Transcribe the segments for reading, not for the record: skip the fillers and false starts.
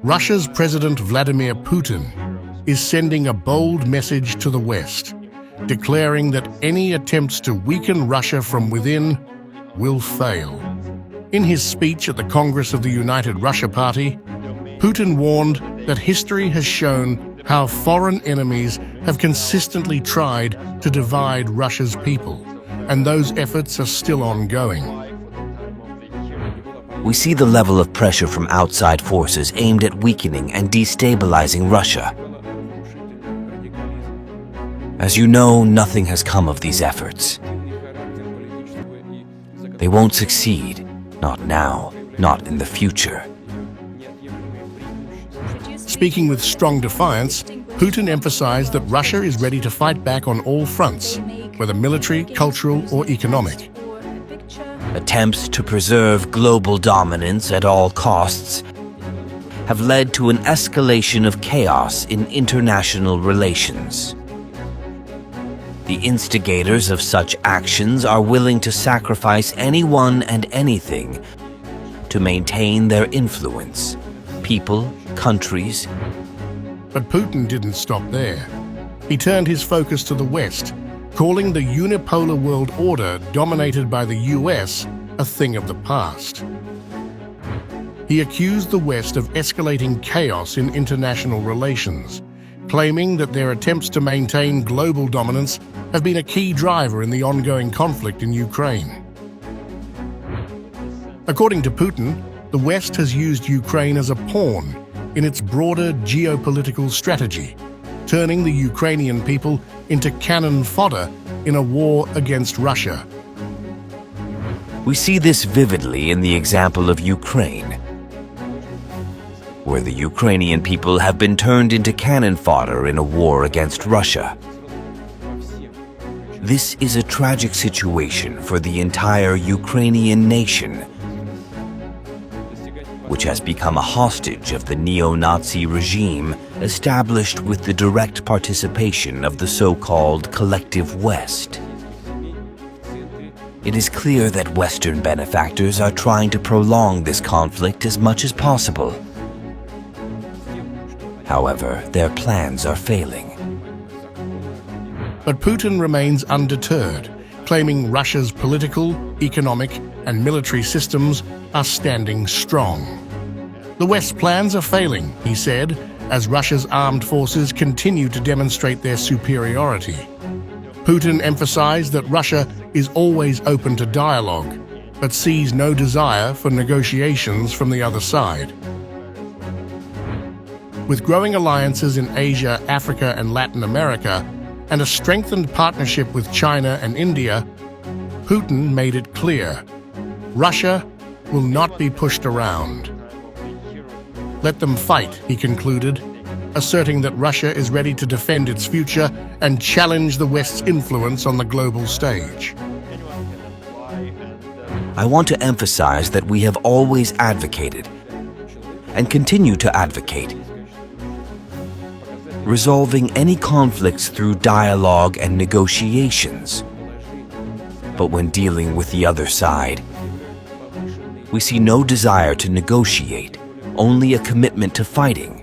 Russia's President Vladimir Putin is sending a bold message to the West, declaring that any attempts to weaken Russia from within will fail. In his speech at the Congress of the United Russia Party, Putin warned that history has shown how foreign enemies have consistently tried to divide Russia's people, and those efforts are still ongoing. We see the level of pressure from outside forces aimed at weakening and destabilizing Russia. As you know, nothing has come of these efforts. They won't succeed, not now, not in the future. Speaking with strong defiance, Putin emphasized that Russia is ready to fight back on all fronts, whether military, cultural, or economic. Attempts to preserve global dominance at all costs have led to an escalation of chaos in international relations. The instigators of such actions are willing to sacrifice anyone and anything to maintain their influence, people, countries. But Putin didn't stop there. He turned his focus to the West, calling the unipolar world order dominated by the US a thing of the past. He accused the West of escalating chaos in international relations, claiming that their attempts to maintain global dominance have been a key driver in the ongoing conflict in Ukraine. According to Putin, the West has used Ukraine as a pawn in its broader geopolitical strategy, turning the Ukrainian people into cannon fodder in a war against Russia. We see this vividly in the example of Ukraine, where the Ukrainian people have been turned into cannon fodder in a war against Russia. This is a tragic situation for the entire Ukrainian nation, which has become a hostage of the neo-Nazi regime established with the direct participation of the so-called collective West. It is clear that Western benefactors are trying to prolong this conflict as much as possible. However, their plans are failing. But Putin remains undeterred, claiming Russia's political, economic, and military systems are standing strong. The West's plans are failing, he said, as Russia's armed forces continue to demonstrate their superiority. Putin emphasized that Russia is always open to dialogue, but sees no desire for negotiations from the other side. With growing alliances in Asia, Africa, and Latin America, and a strengthened partnership with China and India, Putin made it clear: Russia will not be pushed around. Let them fight, he concluded, asserting that Russia is ready to defend its future and challenge the West's influence on the global stage. I want to emphasize that we have always advocated, and continue to advocate, resolving any conflicts through dialogue and negotiations. But when dealing with the other side, we see no desire to negotiate, only a commitment to fighting.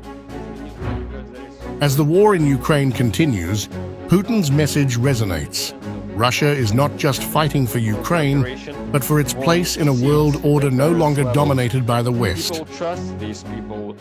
As the war in Ukraine continues, Putin's message resonates. Russia is not just fighting for Ukraine, but for its place in a world order no longer dominated by the West. People trust these people.